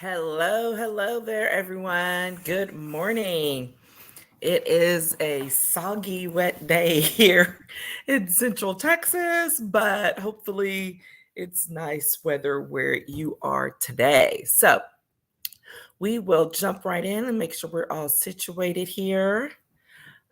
Hello there, everyone. Good morning. It is a soggy, wet day here in Central Texas, but hopefully it's nice weather where you are today. So we will jump right in and make sure we're all situated here.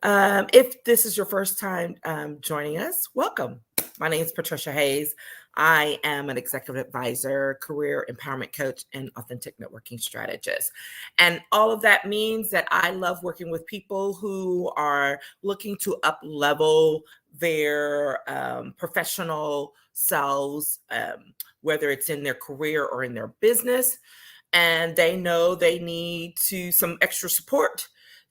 If this is your first time joining us, welcome. My name is Patricia Hayes. I am an executive advisor, career empowerment coach, and authentic networking strategist. And all of that means that I love working with people who are looking to up level their professional selves, whether it's in their career or in their business. And they know they need some extra support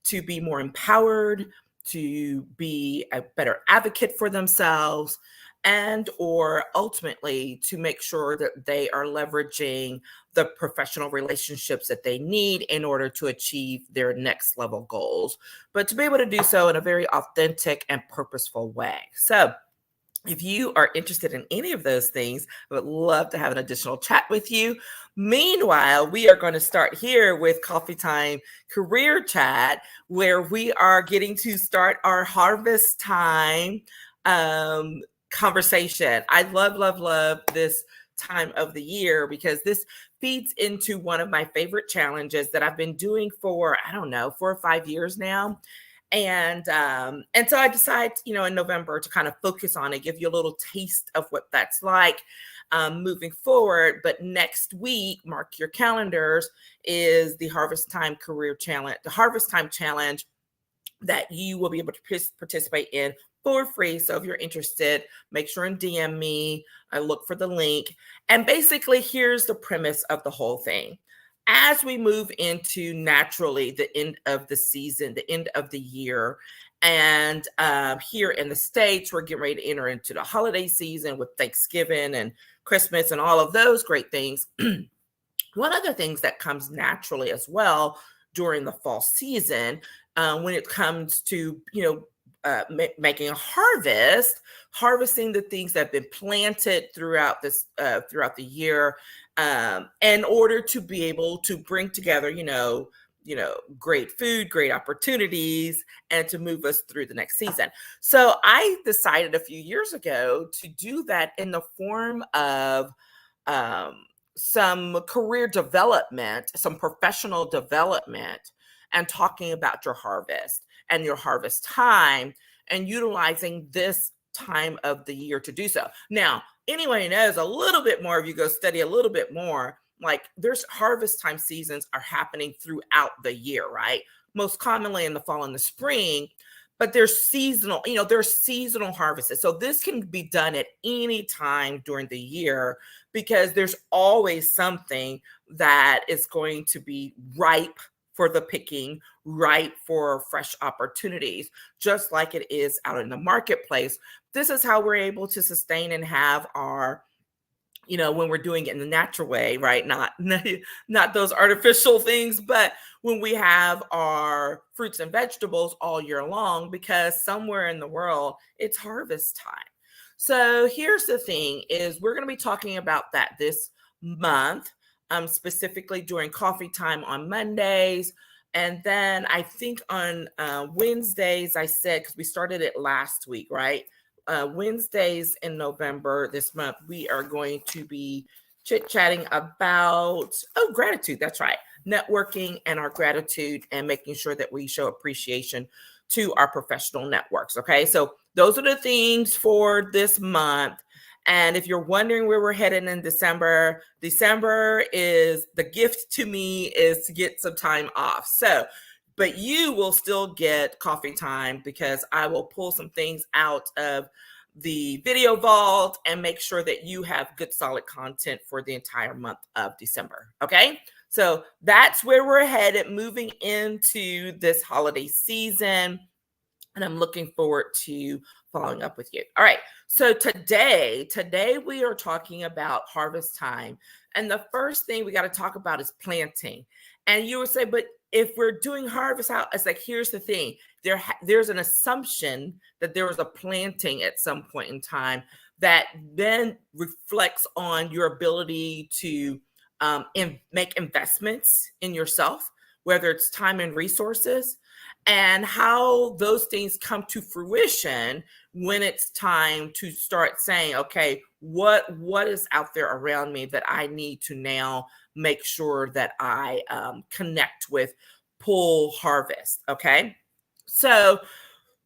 to be more empowered, to be a better advocate for themselves, and or ultimately to make sure that they are leveraging the professional relationships that they need in order to achieve their next level goals, but to be able to do so in a very authentic and purposeful way. So if you are interested in any of those things, I would love to have an additional chat with you. Meanwhile, we are going to start here with Coffee Time Career Chat, where we are getting to start our harvest time conversation. I love this time of the year because this feeds into one of my favorite challenges that I've been doing for, I don't know, 4 or 5 years now. And so I decided, in November to kind of focus on it, give you a little taste of what that's like moving forward. But next week, mark your calendars, is the Harvest Time Career Challenge, the Harvest Time Challenge that you will be able to participate in for free. So if you're interested, make sure and DM me. I look for the link. And basically, here's the premise of the whole thing. As we move into naturally the end of the season, the end of the year, and here in the States, we're getting ready to enter into the holiday season with Thanksgiving and Christmas and all of those great things. One of the things that comes naturally as well during the fall season, when it comes to, making a harvesting the things that have been planted throughout the year, in order to be able to bring together, great food, great opportunities, and to move us through the next season. So I decided a few years ago to do that in the form of some career development, some professional development, and talking about your harvest and your harvest time and utilizing this time of the year to do so. Now, anyone who knows a little bit more, if you go study a little bit more, like there's harvest time seasons are happening throughout the year, right? Most commonly in the fall and the spring, but there's seasonal harvests. So this can be done at any time during the year because there's always something that is going to be ripe for the picking, ripe for fresh opportunities, just like it is out in the marketplace. This is how we're able to sustain and have our, when we're doing it in the natural way, right? Not those artificial things, but when we have our fruits and vegetables all year long, because somewhere in the world it's harvest time. So here's the thing is we're going to be talking about that this month, specifically during coffee time on Mondays. And then I think on Wednesdays, I said, because we started it last week, right? Wednesdays in November this month, we are going to be chit-chatting about, gratitude. That's right. Networking and our gratitude and making sure that we show appreciation to our professional networks. Okay. So those are the themes for this month. And if you're wondering where we're headed in December is the gift to me is to get some time off. So, but you will still get coffee time because I will pull some things out of the video vault and make sure that you have good, solid content for the entire month of December. Okay. So that's where we're headed moving into this holiday season. And I'm looking forward to following up with you. All right. So today we are talking about harvest time. And the first thing we got to talk about is planting. And you would say, but if we're doing harvest out, it's like, here's the thing. There's an assumption that there was a planting at some point in time that then reflects on your ability to make investments in yourself, whether it's time and resources, and how those things come to fruition when it's time to start saying, okay, what is out there around me that I need to now make sure that I connect with, pull, harvest. Okay. So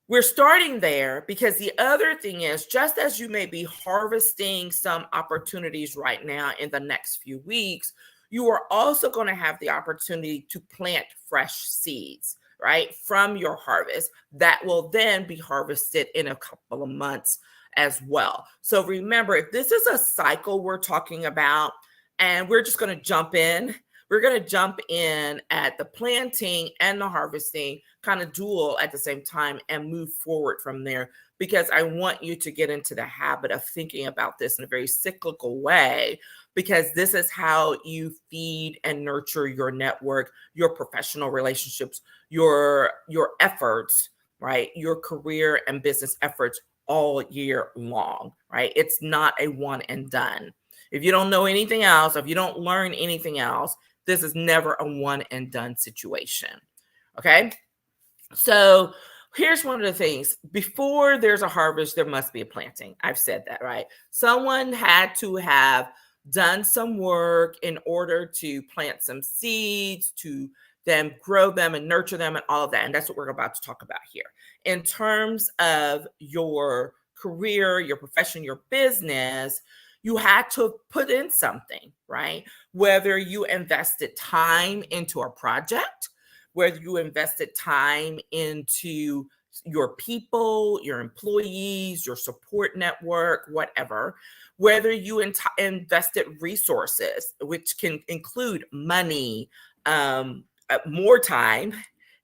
we're starting there because the other thing is, just as you may be harvesting some opportunities right now in the next few weeks, you are also going to have the opportunity to plant fresh seeds, right, from your harvest that will then be harvested in a couple of months as well. So remember, if this is a cycle we're talking about, and we're just going to jump in, we're going to jump in at the planting and the harvesting kind of dual at the same time and move forward from there, because I want you to get into the habit of thinking about this in a very cyclical way, because this is how you feed and nurture your network, your professional relationships, your efforts, right? Your career and business efforts all year long, right? It's not a one and done. If you don't know anything else, if you don't learn anything else, this is never a one and done situation. Okay. So here's one of the things. Before there's a harvest, there must be a planting. I've said that, right? Someone had to have done some work in order to plant some seeds, to then grow them and nurture them and all of that. And that's what we're about to talk about here. In terms of your career, your profession, your business, you had to put in something, right? Whether you invested time into a project, whether you invested time into your people, your employees, your support network, whatever, whether you invested resources, which can include money, more time,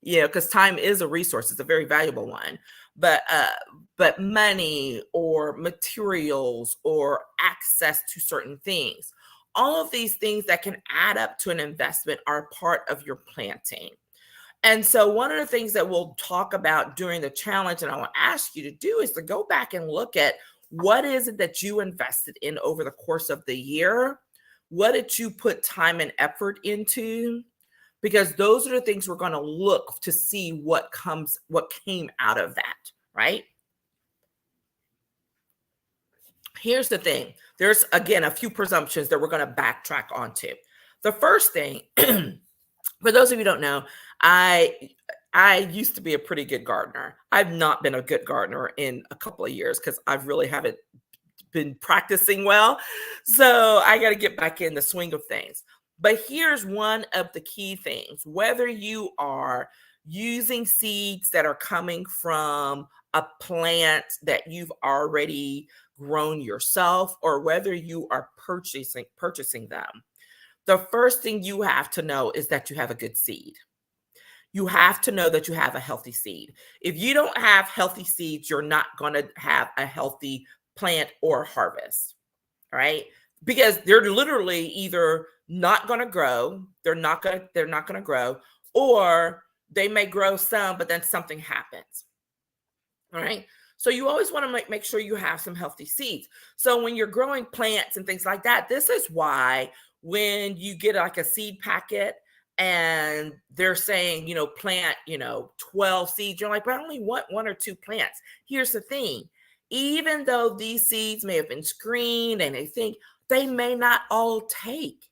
because time is a resource. It's a very valuable one. But money or materials or access to certain things, all of these things that can add up to an investment are part of your planting. And so one of the things that we'll talk about during the challenge, and I want to ask you to do, is to go back and look at what is it that you invested in over the course of the year? What did you put time and effort into? Because those are the things we're going to look to see what came out of that, right? Here's the thing. There's, again, a few presumptions that we're going to backtrack onto. The first thing, for those of you who don't know, I used to be a pretty good gardener. I've not been a good gardener in a couple of years because I really haven't been practicing well. So I got to get back in the swing of things. But here's one of the key things. Whether you are using seeds that are coming from a plant that you've already grown yourself, or whether you are purchasing them, the first thing you have to know is that you have a good seed. You have to know that you have a healthy seed. If you don't have healthy seeds, you're not going to have a healthy plant or harvest, right? Because they're literally either not going to grow, they're not going to grow, or they may grow some, but then something happens. All right. So you always want to make sure you have some healthy seeds. So when you're growing plants and things like that, this is why when you get like a seed packet and they're saying, plant, 12 seeds, you're like, but I only want one or two plants. Here's the thing. Even though these seeds may have been screened and they may not all take.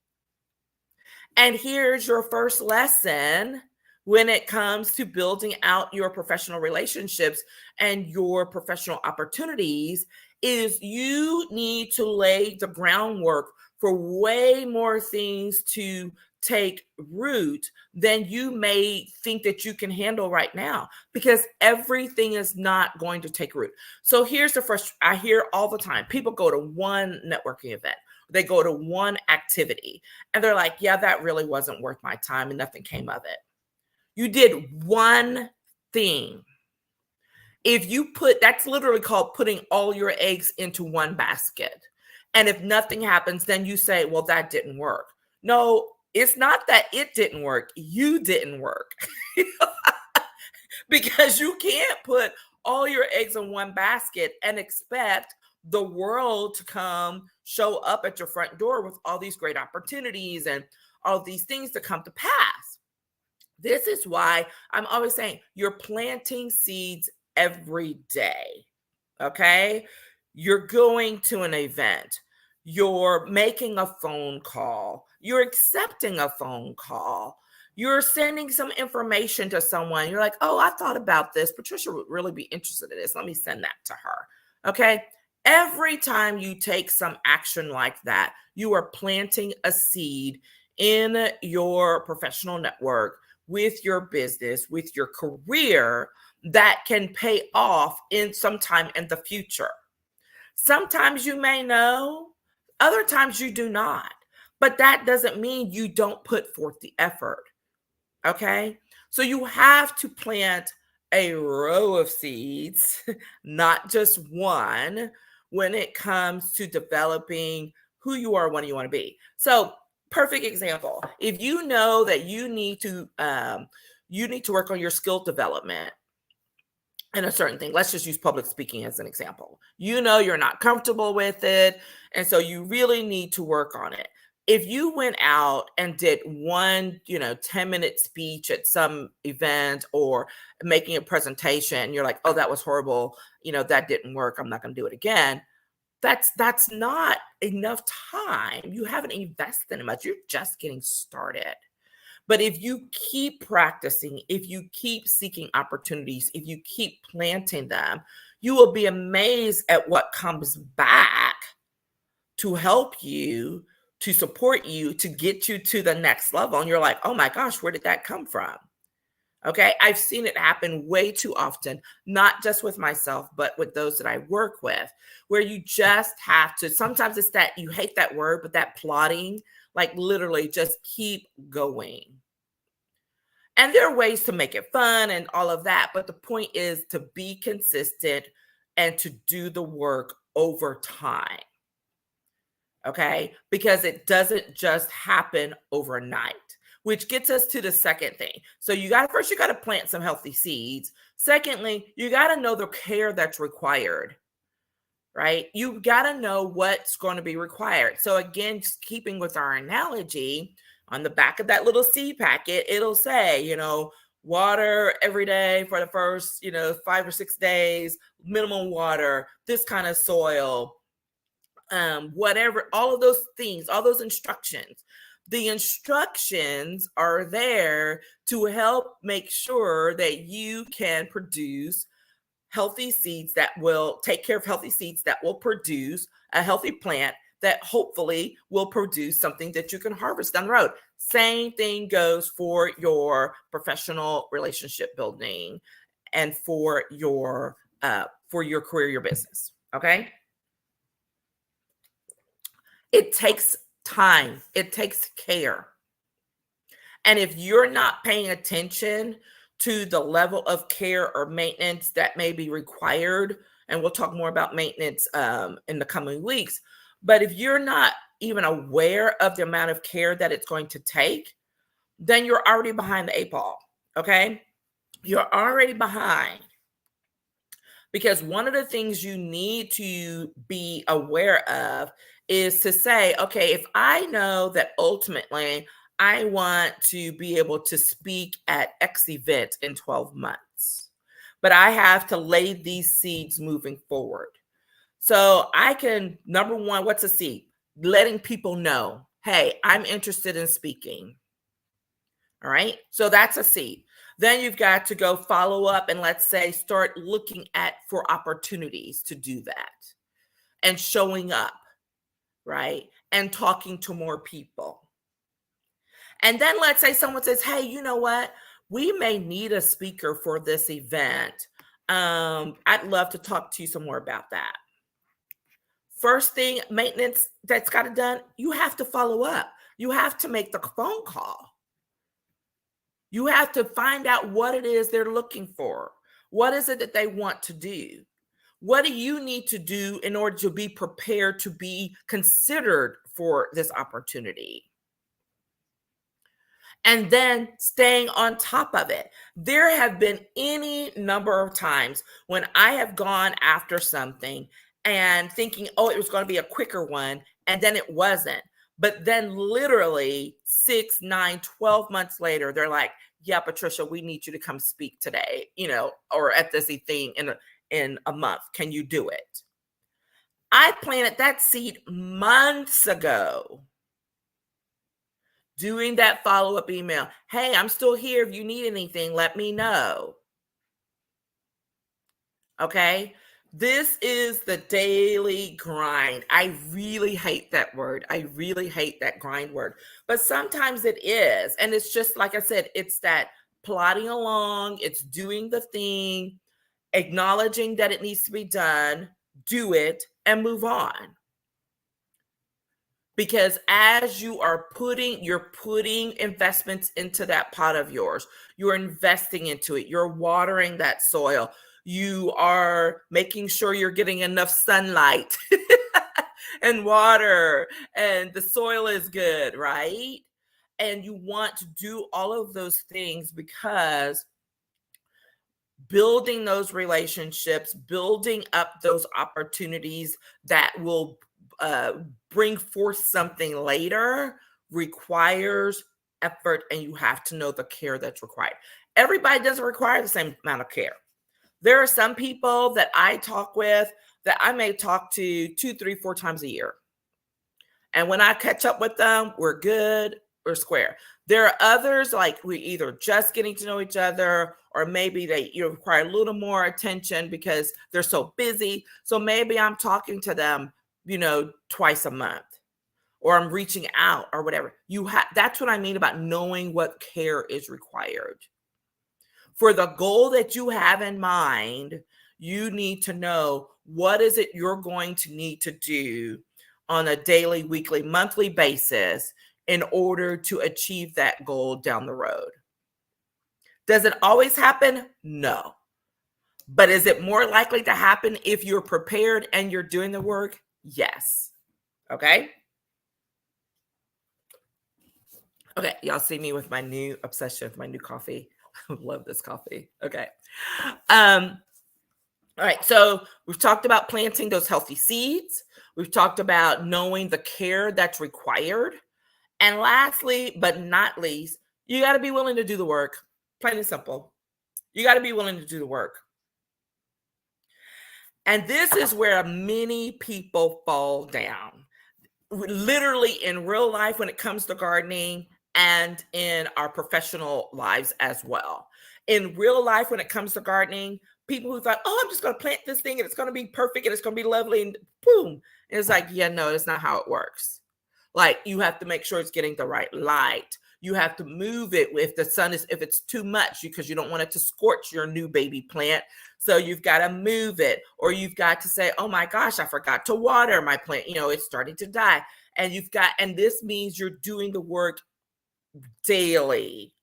And here's your first lesson when it comes to building out your professional relationships and your professional opportunities, is you need to lay the groundwork for way more things to take root than you may think that you can handle right now, because everything is not going to take root. So here's the first, I hear all the time, people go to one networking event, they go to one activity, and they're like, yeah, that really wasn't worth my time and nothing came of it. You did one thing. If you that's literally called putting all your eggs into one basket. And if nothing happens, then you say, well, that didn't work. No, it's not that it didn't work. You didn't work. Because you can't put all your eggs in one basket and expect the world to come show up at your front door with all these great opportunities and all these things to come to pass. This is why I'm always saying you're planting seeds every day. Okay. You're going to an event, you're making a phone call, you're accepting a phone call, you're sending some information to someone. You're like, oh, I thought about this. Patricia would really be interested in this. Let me send that to her. Okay. Every time you take some action like that, you are planting a seed in your professional network, with your business, with your career, that can pay off in some time in the future. Sometimes you may know, other times you do not, but that doesn't mean you don't put forth the effort. Okay. So you have to plant a row of seeds, not just one, when it comes to developing who you are, what you want to be. So, perfect example. If you know that you need to work on your skill development in a certain thing. Let's just use public speaking as an example. You know you're not comfortable with it, and so you really need to work on it. If you went out and did one, 10-minute speech at some event or making a presentation, and you're like, oh, that was horrible, that didn't work, I'm not going to do it again. That's not enough time. You haven't invested in much. You're just getting started. But if you keep practicing, if you keep seeking opportunities, if you keep planting them, you will be amazed at what comes back to help you, to support you, to get you to the next level. And you're like, oh my gosh, where did that come from? Okay. I've seen it happen way too often, not just with myself, but with those that I work with, where you just have to, sometimes it's that you hate that word, but that plotting, like literally just keep going. And there are ways to make it fun and all of that. But the point is to be consistent and to do the work over time. Okay. Because it doesn't just happen overnight. Which gets us to the second thing. So you got to plant some healthy seeds. Secondly, you got to know the care that's required, right? You got to know what's going to be required. So again, just keeping with our analogy, on the back of that little seed packet, it'll say, water every day for the first, 5 or 6 days, minimum water, this kind of soil, whatever, all of those things, all those instructions. The instructions are there to help make sure that you can produce healthy seeds that will take care of healthy seeds that will produce a healthy plant that hopefully will produce something that you can harvest down the road. Same thing goes for your professional relationship building and for your career, your business. Okay. It takes time. It takes care. And if you're not paying attention to the level of care or maintenance that may be required, and we'll talk more about maintenance in the coming weeks, but if you're not even aware of the amount of care that it's going to take, then you're already behind the 8 ball. Okay. You're already behind. Because one of the things you need to be aware of is to say, okay, if I know that ultimately I want to be able to speak at X event in 12 months, but I have to lay these seeds moving forward. So I can, number one, what's a seed? Letting people know, hey, I'm interested in speaking. All right. So that's a seed. Then you've got to go follow up and let's say start looking for opportunities to do that and showing up, right? And talking to more people. And then let's say someone says, hey, you know what? We may need a speaker for this event. I'd love to talk to you some more about that. First thing, maintenance that's got it done, you have to follow up. You have to make the phone call. You have to find out what it is they're looking for. What is it that they want to do? What do you need to do in order to be prepared to be considered for this opportunity? And then staying on top of it. There have been any number of times when I have gone after something and thinking, oh, it was going to be a quicker one. And then it wasn't. But then literally 6, 9, 12 months later, they're like, yeah, Patricia, we need you to come speak today, or at this thing in a month. Can you do it? I planted that seed months ago. Doing that follow-up email. Hey, I'm still here. If you need anything, let me know. Okay. This is the daily grind. I really hate that word. I really hate that grind word, but sometimes it is. And it's just, like I said, it's that plodding along, it's doing the thing, acknowledging that it needs to be done, do it, and move on. Because as you're putting investments into that pot of yours, you're investing into it, you're watering that soil, you are making sure you're getting enough sunlight and water, and the soil is good, right? And you want to do all of those things because building those relationships, building up those opportunities that will bring forth something later requires effort, and you have to know the care that's required. Everybody doesn't require the same amount of care. There are some people that I talk with that I may talk to 2, 3, 4 times a year. And when I catch up with them, we're good, we're square. There are others, like we either just getting to know each other, or maybe they require a little more attention because they're so busy. So maybe I'm talking to them, twice a month, or I'm reaching out or whatever. That's what I mean about knowing what care is required. For the goal that you have in mind, you need to know what is it you're going to need to do on a daily, weekly, monthly basis in order to achieve that goal down the road. Does it always happen? No. But is it more likely to happen if you're prepared and you're doing the work? Yes. Okay. Okay. Y'all see me with my new obsession with my new coffee. I love this coffee. Okay. All right. So we've talked about planting those healthy seeds. We've talked about knowing the care that's required. And lastly, but not least, you got to be willing to do the work. Plain and simple. You got to be willing to do the work. And this is where many people fall down. Literally in real life when it comes to gardening, and in our professional lives as well. In real life when it comes to gardening, people who thought, oh, I'm just going to plant this thing and it's going to be perfect and it's going to be lovely, and boom. And it's like, yeah, no, it's not how it works. Like, you have to make sure it's getting the right light. You have to move it if it's too much, because you don't want it to scorch your new baby plant. So you've got to move it, or you've got to say, oh my gosh, I forgot to water my plant. It's starting to die. And this means you're doing the work daily,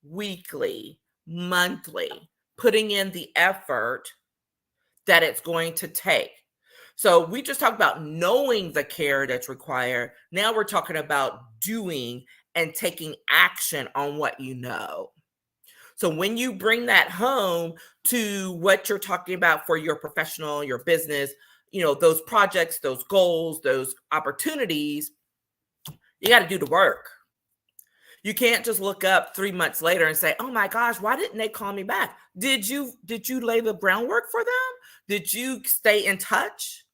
weekly, monthly, putting in the effort that it's going to take. So we just talked about knowing the care that's required. Now we're talking about doing and taking action on what you know. So when you bring that home to what you're talking about for your professional, your business, those projects, those goals, those opportunities, you got to do the work. You can't just look up 3 months later and say, oh my gosh, why didn't they call me back? Did you lay the groundwork for them? Did you stay in touch?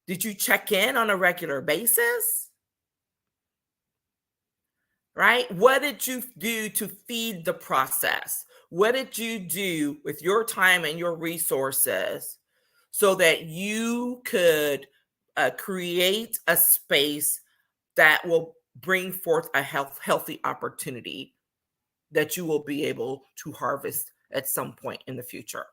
Did you check in on a regular basis? Right? What did you do to feed the process? What did you do with your time and your resources so that you could create a space that will bring forth a healthy opportunity that you will be able to harvest at some point in the future?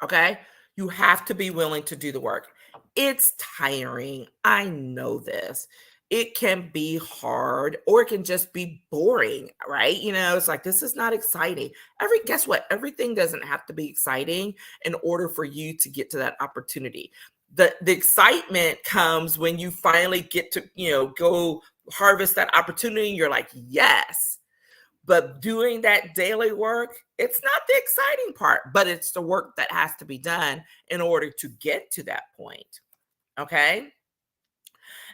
Okay? You have to be willing to do the work. It's tiring. I know this. It can be hard, or it can just be boring, right? It's like, this is not exciting. Guess what? Everything doesn't have to be exciting in order for you to get to that opportunity. The excitement comes when you finally get to, go harvest that opportunity. And you're like, yes. But doing that daily work, it's not the exciting part, but it's the work that has to be done in order to get to that point. Okay.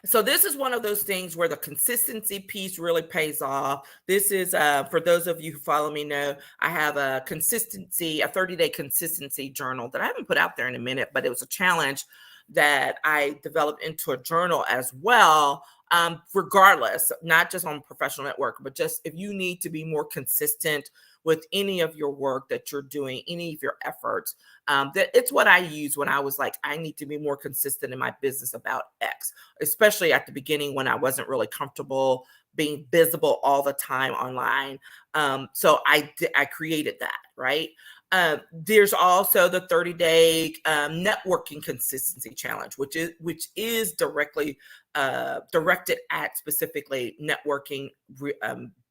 So this is one of those things where the consistency piece really pays off. This is for those of you who follow me know I have a 30-day consistency journal that I haven't put out there in a minute, but it was a challenge that I developed into a journal as well. Regardless, not just on professional network, but just if you need to be more consistent with any of your work that you're doing, any of your efforts, that it's what I use when I was like, I need to be more consistent in my business about X, especially at the beginning when I wasn't really comfortable being visible all the time online. So I created that, right? There's also the 30-day networking consistency challenge, which is directly directed at specifically networking,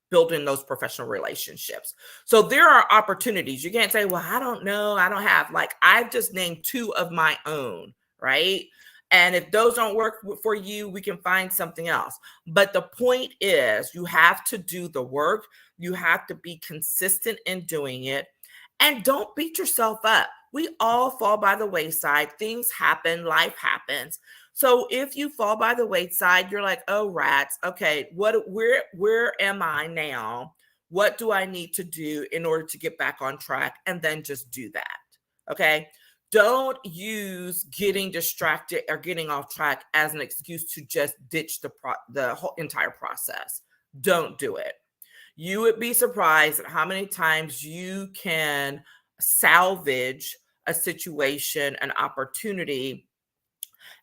building those professional relationships. So there are opportunities. You can't say, well, I don't know, I don't have, like, I've just named 2 of my own, right? And if those don't work for you, we can find something else. But the point is, you have to do the work. You have to be consistent in doing it. And don't beat yourself up. We all fall by the wayside. Things happen, life happens. So if you fall by the wayside, you're like, oh, rats. Okay, where am I now? What do I need to do in order to get back on track? And then just do that. Okay. Don't use getting distracted or getting off track as an excuse to just ditch the whole entire process. Don't do it. You would be surprised at how many times you can salvage a situation, an opportunity,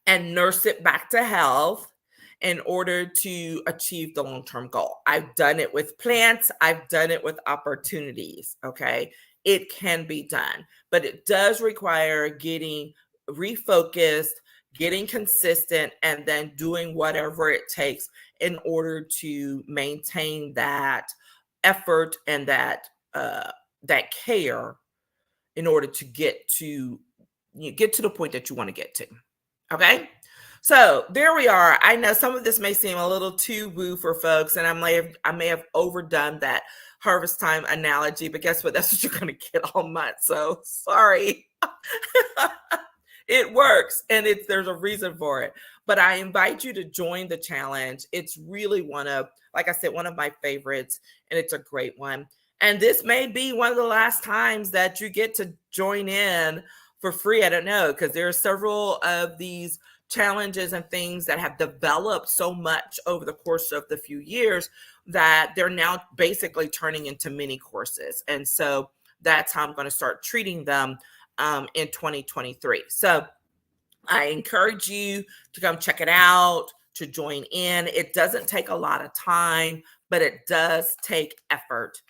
and nurse it back to health in order to achieve the long-term goal. I've done it with plants. I've done it with opportunities. Okay. It can be done, but it does require getting refocused, getting consistent, and then doing whatever it takes in order to maintain that effort and that care in order to get to the point that you want to get to. Okay. So there we are. I know some of this may seem a little too woo for folks, and I may have overdone that harvest time analogy, but guess what? That's what you're going to get all month. So sorry. It works, and there's a reason for it. But I invite you to join the challenge. It's really like I said, one of my favorites, and it's a great one. And this may be one of the last times that you get to join in for free. I don't know, because there are several of these challenges and things that have developed so much over the course of the few years that they're now basically turning into mini courses. And so that's how I'm going to start treating them in 2023. So I encourage you to come check it out, to join in. It doesn't take a lot of time, but it does take effort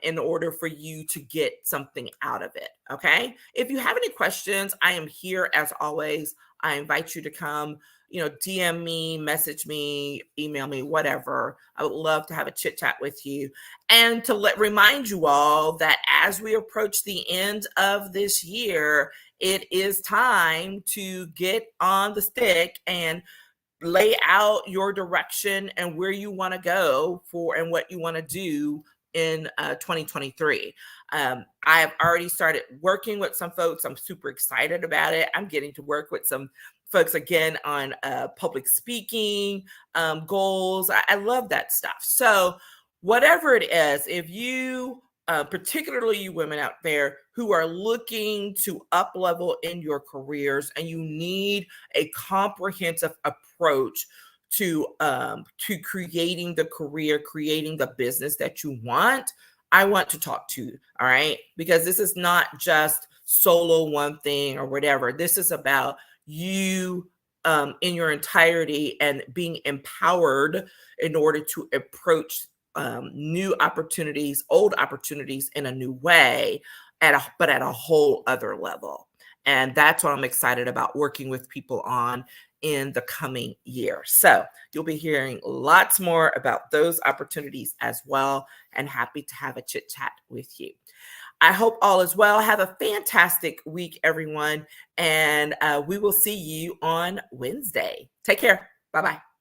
in order for you to get something out of it. Okay. If you have any questions, I am here as always. I invite you to come, DM me, message me, email me, whatever. I would love to have a chit chat with you, and to remind you all that as we approach the end of this year, it is time to get on the stick and lay out your direction and where you want to go for and what you want to do in 2023. I have already started working with some folks. I'm super excited about it. I'm getting to work with some folks again on public speaking goals. I love that stuff. So whatever it is, if you, particularly you women out there who are looking to up level in your careers and you need a comprehensive approach to creating the career, creating the business that you want, I want to talk to you. All right. Because this is not just solo one thing or whatever. This is about you in your entirety and being empowered in order to approach new opportunities, old opportunities in a new way, but at a whole other level. And that's what I'm excited about working with people on in the coming year. So you'll be hearing lots more about those opportunities as well, and happy to have a chit chat with you. I hope all is well. Have a fantastic week, everyone. And we will see you on Wednesday. Take care. Bye-bye.